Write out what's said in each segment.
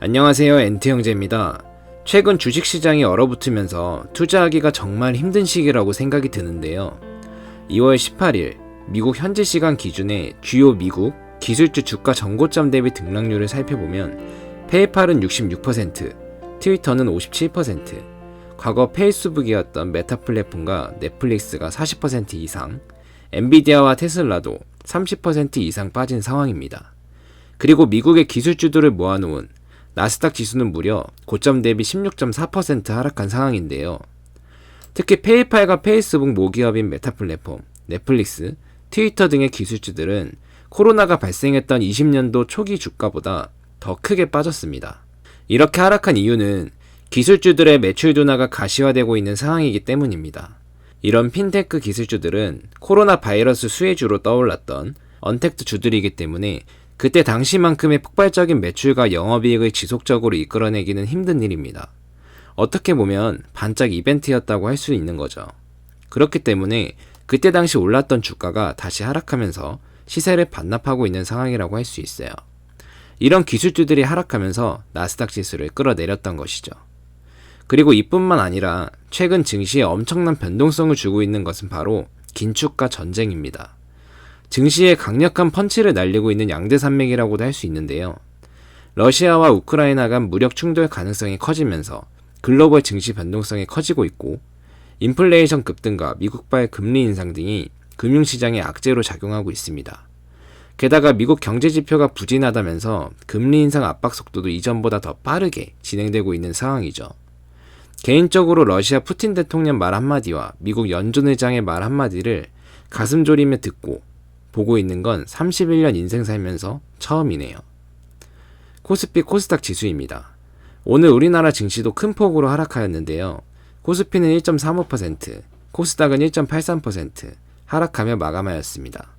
안녕하세요, 엔트 형제입니다. 최근 주식시장이 얼어붙으면서 투자하기가 정말 힘든 시기라고 생각이 드는데요. 2월 18일 미국 현지 시간 기준의 주요 미국 기술주 주가 전고점 대비 등락률을 살펴보면 페이팔은 66%, 트위터는 57%, 과거 페이스북이었던 메타 플랫폼과 넷플릭스가 40% 이상, 엔비디아와 테슬라도 30% 이상 빠진 상황입니다. 그리고 미국의 기술주들을 모아놓은 나스닥 지수는 무려 고점 대비 16.4% 하락한 상황인데요. 특히 페이팔과 페이스북 모기업인 메타 플랫폼, 넷플릭스, 트위터 등의 기술주들은 코로나가 발생했던 20년도 초기 주가보다 더 크게 빠졌습니다. 이렇게 하락한 이유는 기술주들의 매출 둔화가 가시화되고 있는 상황이기 때문입니다. 이런 핀테크 기술주들은 코로나 바이러스 수혜주로 떠올랐던 언택트 주들이기 때문에 그때 당시만큼의 폭발적인 매출과 영업이익을 지속적으로 이끌어내기는 힘든 일입니다. 어떻게 보면 반짝 이벤트였다고 할 수 있는 거죠. 그렇기 때문에 그때 당시 올랐던 주가가 다시 하락하면서 시세를 반납하고 있는 상황이라고 할 수 있어요. 이런 기술주들이 하락하면서 나스닥 지수를 끌어내렸던 것이죠. 그리고 이뿐만 아니라 최근 증시에 엄청난 변동성을 주고 있는 것은 바로 긴축과 전쟁입니다. 증시에 강력한 펀치를 날리고 있는 양대산맥이라고도 할 수 있는데요. 러시아와 우크라이나 간 무력 충돌 가능성이 커지면서 글로벌 증시 변동성이 커지고 있고, 인플레이션 급등과 미국발 금리 인상 등이 금융시장에 악재로 작용하고 있습니다. 게다가 미국 경제지표가 부진하다면서 금리 인상 압박 속도도 이전보다 더 빠르게 진행되고 있는 상황이죠. 개인적으로 러시아 푸틴 대통령 말 한마디와 미국 연준 의장의 말 한마디를 가슴 졸이며 듣고 보고 있는 건 31년 인생 살면서 처음이네요. 코스피 코스닥 지수입니다. 오늘 우리나라 증시도 큰 폭으로 하락하였는데요. 코스피는 1.35%, 코스닥은 1.83% 하락하며 마감하였습니다.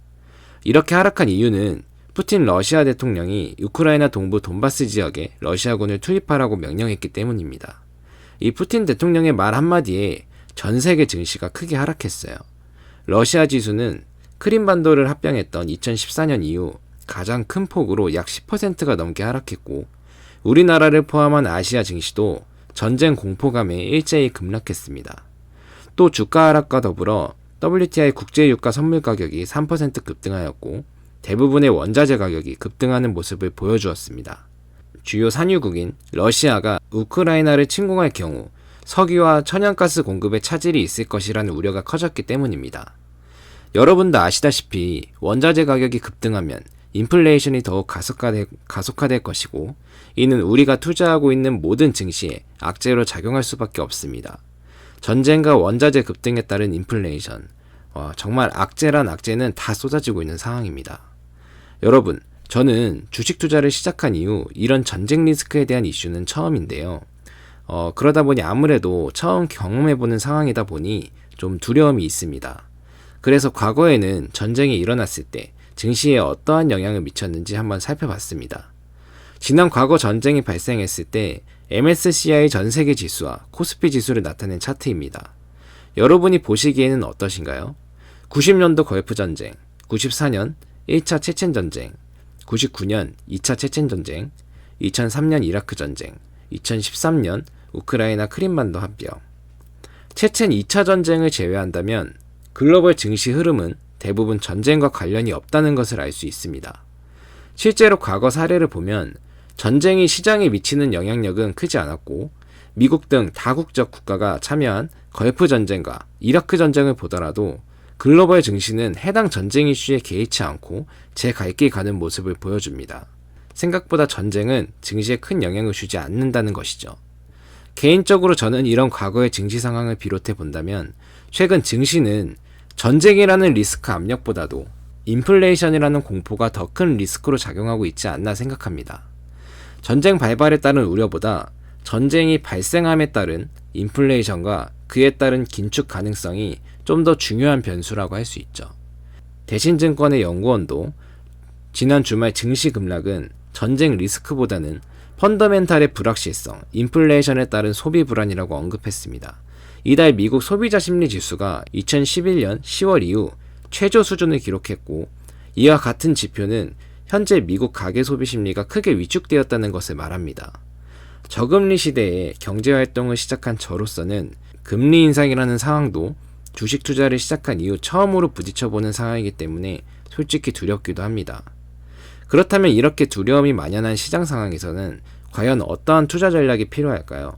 이렇게 하락한 이유는 푸틴 러시아 대통령이 우크라이나 동부 돈바스 지역에 러시아군을 투입하라고 명령했기 때문입니다. 이 푸틴 대통령의 말 한마디에 전 세계 증시가 크게 하락했어요. 러시아 지수는 크림반도를 합병했던 2014년 이후 가장 큰 폭으로 약 10%가 넘게 하락했고, 우리나라를 포함한 아시아 증시도 전쟁 공포감에 일제히 급락했습니다. 또 주가 하락과 더불어 WTI 국제유가 선물 가격이 3% 급등하였고, 대부분의 원자재 가격이 급등하는 모습을 보여주었습니다. 주요 산유국인 러시아가 우크라이나를 침공할 경우 석유와 천연가스 공급에 차질이 있을 것이라는 우려가 커졌기 때문입니다. 여러분도 아시다시피 원자재 가격이 급등하면 인플레이션이 더욱 가속화될 것이고, 이는 우리가 투자하고 있는 모든 증시에 악재로 작용할 수밖에 없습니다. 전쟁과 원자재 급등에 따른 인플레이션, 정말 악재란 악재는 다 쏟아지고 있는 상황입니다. 여러분, 저는 주식 투자를 시작한 이후 이런 전쟁 리스크에 대한 이슈는 처음인데요. 그러다 보니 아무래도 처음 경험해보는 상황이다 보니 좀 두려움이 있습니다. 그래서 과거에는 전쟁이 일어났을 때 증시에 어떠한 영향을 미쳤는지 한번 살펴봤습니다. 지난 과거 전쟁이 발생했을 때 MSCI 전 세계 지수와 코스피 지수를 나타낸 차트입니다. 여러분이 보시기에는 어떠신가요? 90년도 걸프 전쟁, 94년 1차 체첸 전쟁, 99년 2차 체첸 전쟁, 2003년 이라크 전쟁, 2013년 우크라이나 크림반도 합병. 체첸 2차 전쟁을 제외한다면 글로벌 증시 흐름은 대부분 전쟁과 관련이 없다는 것을 알 수 있습니다. 실제로 과거 사례를 보면 전쟁이 시장에 미치는 영향력은 크지 않았고, 미국 등 다국적 국가가 참여한 걸프 전쟁과 이라크 전쟁을 보더라도 글로벌 증시는 해당 전쟁 이슈에 개의치 않고 제 갈 길 가는 모습을 보여줍니다. 생각보다 전쟁은 증시에 큰 영향을 주지 않는다는 것이죠. 개인적으로 저는 이런 과거의 증시 상황을 비롯해 본다면 최근 증시는 전쟁이라는 리스크 압력보다도 인플레이션이라는 공포가 더 큰 리스크로 작용하고 있지 않나 생각합니다. 전쟁 발발에 따른 우려보다 전쟁이 발생함에 따른 인플레이션과 그에 따른 긴축 가능성이 좀 더 중요한 변수라고 할 수 있죠. 대신증권의 연구원도 지난 주말 증시 급락은 전쟁 리스크보다는 펀더멘탈의 불확실성, 인플레이션에 따른 소비 불안이라고 언급했습니다. 이달 미국 소비자 심리 지수가 2011년 10월 이후 최저 수준을 기록했고, 이와 같은 지표는 현재 미국 가계 소비 심리가 크게 위축되었다는 것을 말합니다. 저금리 시대에 경제활동을 시작한 저로서는 금리 인상이라는 상황도 주식 투자를 시작한 이후 처음으로 부딪혀보는 상황이기 때문에 솔직히 두렵기도 합니다. 그렇다면 이렇게 두려움이 만연한 시장 상황에서는 과연 어떠한 투자 전략이 필요할까요?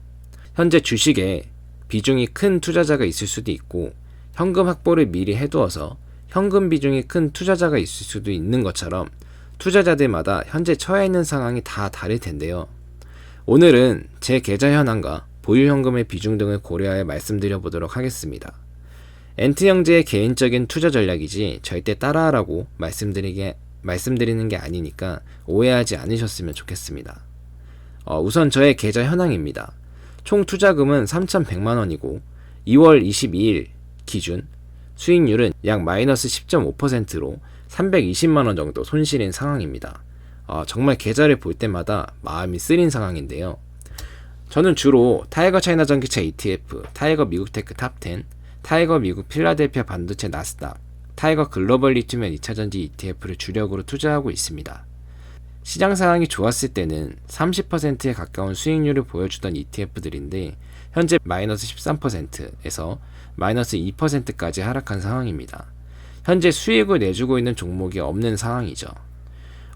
현재 주식에 비중이 큰 투자자가 있을 수도 있고 현금 확보를 미리 해두어서 현금 비중이 큰 투자자가 있을 수도 있는 것처럼 투자자들마다 현재 처해 있는 상황이 다 다를 텐데요. 오늘은 제 계좌 현황과 보유 현금의 비중 등을 고려하여 말씀드려 보도록 하겠습니다. 엔트형제의 개인적인 투자 전략이지 절대 따라하라고 말씀드리는 게 아니니까 오해하지 않으셨으면 좋겠습니다. 우선 저의 계좌 현황입니다. 총 투자금은 3,100만원이고 2월 22일 기준 수익률은 약 마이너스 10.5%로 320만원 정도 손실인 상황입니다. 정말 계좌를 볼 때마다 마음이 쓰린 상황인데요. 저는 주로 타이거 차이나 전기차 ETF, 타이거 미국 테크 탑10, 타이거 미국 필라델피아 반도체 나스닥, 타이거 글로벌 리튬 2차전지 ETF를 주력으로 투자하고 있습니다. 시장 상황이 좋았을 때는 30%에 가까운 수익률을 보여주던 ETF들인데 현재 마이너스 13%에서 마이너스 2%까지 하락한 상황입니다. 현재 수익을 내주고 있는 종목이 없는 상황이죠.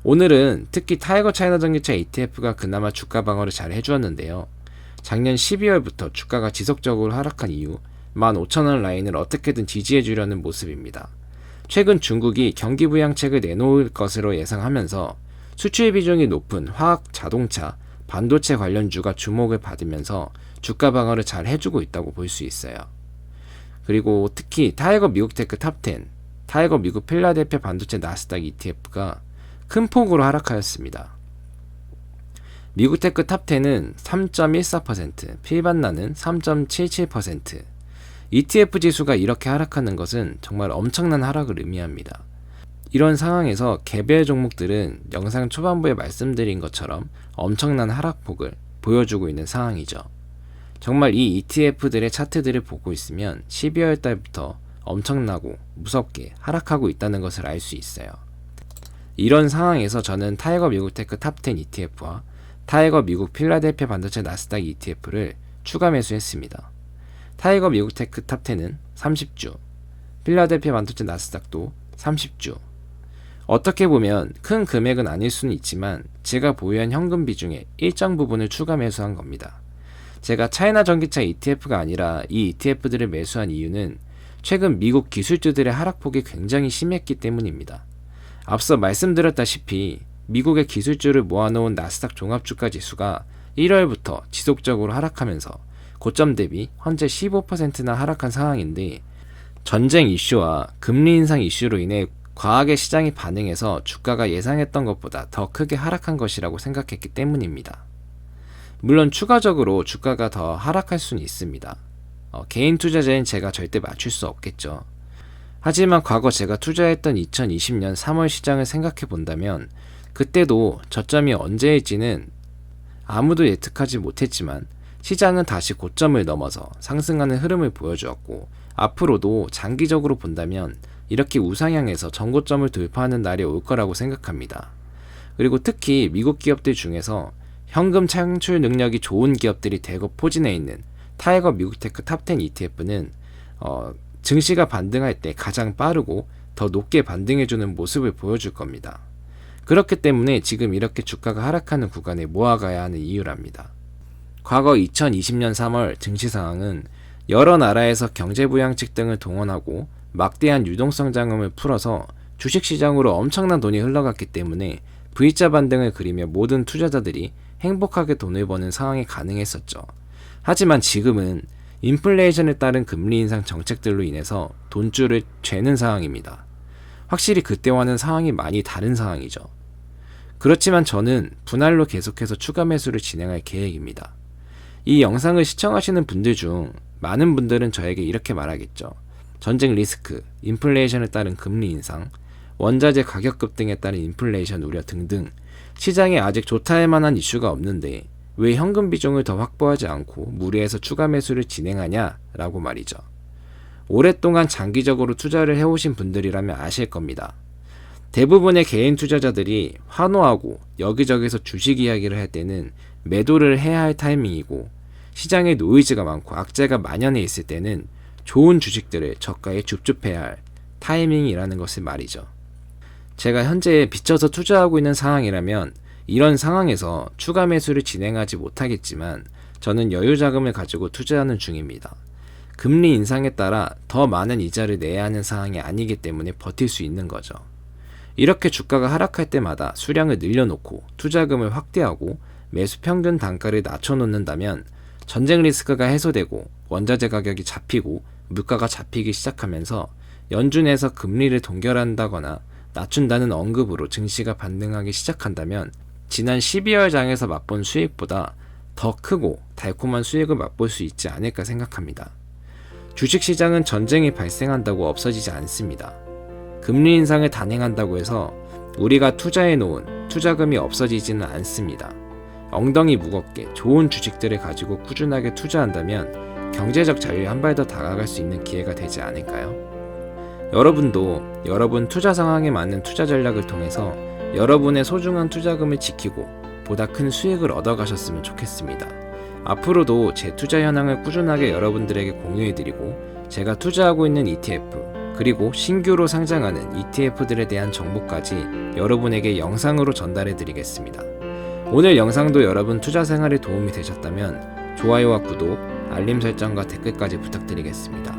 오늘은 특히 타이거 차이나 전기차 ETF가 그나마 주가 방어를 잘 해주었는데요. 작년 12월부터 주가가 지속적으로 하락한 이후 15,000원 라인을 어떻게든 지지해주려는 모습입니다. 최근 중국이 경기 부양책을 내놓을 것으로 예상하면서 수출 비중이 높은 화학, 자동차, 반도체 관련주가 주목을 받으면서 주가 방어를 잘 해주고 있다고 볼 수 있어요. 그리고 특히 타이거 미국 테크 탑10, 타이거 미국 필라델피아 반도체 나스닥 ETF가 큰 폭으로 하락하였습니다. 미국 테크 탑10은 3.14%, 필반나는 3.77%. ETF 지수가 이렇게 하락하는 것은 정말 엄청난 하락을 의미합니다. 이런 상황에서 개별 종목들은 영상 초반부에 말씀드린 것처럼 엄청난 하락폭을 보여주고 있는 상황이죠. 정말 이 ETF들의 차트들을 보고 있으면 12월 달부터 엄청나고 무섭게 하락하고 있다는 것을 알 수 있어요. 이런 상황에서 저는 타이거 미국 테크 탑10 ETF와 타이거 미국 필라델피아 반도체 나스닥 ETF를 추가 매수했습니다. 타이거 미국 테크 탑10은 30주, 필라델피아 반도체 나스닥도 30주. 어떻게 보면 큰 금액은 아닐 수는 있지만 제가 보유한 현금 비중의 일정 부분을 추가 매수한 겁니다. 제가 차이나 전기차 ETF가 아니라 이 ETF들을 매수한 이유는 최근 미국 기술주들의 하락폭이 굉장히 심했기 때문입니다. 앞서 말씀드렸다시피 미국의 기술주를 모아놓은 나스닥 종합주가 지수가 1월부터 지속적으로 하락하면서 고점 대비 현재 15%나 하락한 상황인데 전쟁 이슈와 금리 인상 이슈로 인해 과하게 시장이 반응해서 주가가 예상했던 것보다 더 크게 하락한 것이라고 생각했기 때문입니다. 물론 추가적으로 주가가 더 하락할 수는 있습니다. 개인 투자자인 제가 절대 맞출 수 없겠죠. 하지만 과거 제가 투자했던 2020년 3월 시장을 생각해 본다면 그때도 저점이 언제일지는 아무도 예측하지 못했지만 시장은 다시 고점을 넘어서 상승하는 흐름을 보여주었고 앞으로도 장기적으로 본다면 이렇게 우상향해서 전고점을 돌파하는 날이 올 거라고 생각합니다. 그리고 특히 미국 기업들 중에서 현금 창출 능력이 좋은 기업들이 대거 포진해 있는 타이거 미국 테크 탑10 ETF는 증시가 반등할 때 가장 빠르고 더 높게 반등해주는 모습을 보여줄 겁니다. 그렇기 때문에 지금 이렇게 주가가 하락하는 구간에 모아가야 하는 이유랍니다. 과거 2020년 3월 증시 상황은 여러 나라에서 경제부양책 등을 동원하고 막대한 유동성 자금을 풀어서 주식시장으로 엄청난 돈이 흘러갔기 때문에 V자 반등을 그리며 모든 투자자들이 행복하게 돈을 버는 상황이 가능했었죠. 하지만 지금은 인플레이션에 따른 금리 인상 정책들로 인해서 돈줄을 죄는 상황입니다. 확실히 그때와는 상황이 많이 다른 상황이죠. 그렇지만 저는 분할로 계속해서 추가 매수를 진행할 계획입니다. 이 영상을 시청하시는 분들 중 많은 분들은 저에게 이렇게 말하겠죠. 전쟁 리스크, 인플레이션에 따른 금리 인상, 원자재 가격 급등에 따른 인플레이션 우려 등등 시장에 아직 좋다 할 만한 이슈가 없는데 왜 현금 비중을 더 확보하지 않고 무리해서 추가 매수를 진행하냐 라고 말이죠. 오랫동안 장기적으로 투자를 해오신 분들이라면 아실 겁니다. 대부분의 개인 투자자들이 환호하고 여기저기서 주식 이야기를 할 때는 매도를 해야 할 타이밍이고 시장에 노이즈가 많고 악재가 만연해 있을 때는 좋은 주식들을 저가에 줍줍해야 할 타이밍이라는 것을 말이죠. 제가 현재 빚져서 투자하고 있는 상황이라면 이런 상황에서 추가 매수를 진행하지 못하겠지만 저는 여유 자금을 가지고 투자하는 중입니다. 금리 인상에 따라 더 많은 이자를 내야 하는 상황이 아니기 때문에 버틸 수 있는 거죠. 이렇게 주가가 하락할 때마다 수량을 늘려놓고 투자금을 확대하고 매수 평균 단가를 낮춰놓는다면 전쟁 리스크가 해소되고 원자재 가격이 잡히고 물가가 잡히기 시작하면서 연준에서 금리를 동결한다거나 낮춘다는 언급으로 증시가 반등하기 시작한다면 지난 12월 장에서 맛본 수익보다 더 크고 달콤한 수익을 맛볼 수 있지 않을까 생각합니다. 주식시장은 전쟁이 발생한다고 없어지지 않습니다. 금리 인상을 단행한다고 해서 우리가 투자해놓은 투자금이 없어지지는 않습니다. 엉덩이 무겁게 좋은 주식들을 가지고 꾸준하게 투자한다면 경제적 자유에 한 발 더 다가갈 수 있는 기회가 되지 않을까요? 여러분도 여러분 투자 상황에 맞는 투자 전략을 통해서 여러분의 소중한 투자금을 지키고 보다 큰 수익을 얻어가셨으면 좋겠습니다. 앞으로도 제 투자 현황을 꾸준하게 여러분들에게 공유해드리고 제가 투자하고 있는 ETF 그리고 신규로 상장하는 ETF들에 대한 정보까지 여러분에게 영상으로 전달해드리겠습니다. 오늘 영상도 여러분 투자 생활에 도움이 되셨다면 좋아요와 구독, 알림 설정과 댓글까지 부탁드리겠습니다.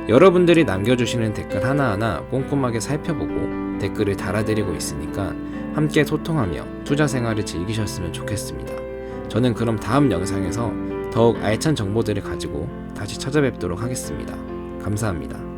여러분들이 남겨주시는 댓글 하나하나 꼼꼼하게 살펴보고 댓글을 달아드리고 있으니까 함께 소통하며 투자 생활을 즐기셨으면 좋겠습니다. 저는 그럼 다음 영상에서 더욱 알찬 정보들을 가지고 다시 찾아뵙도록 하겠습니다. 감사합니다.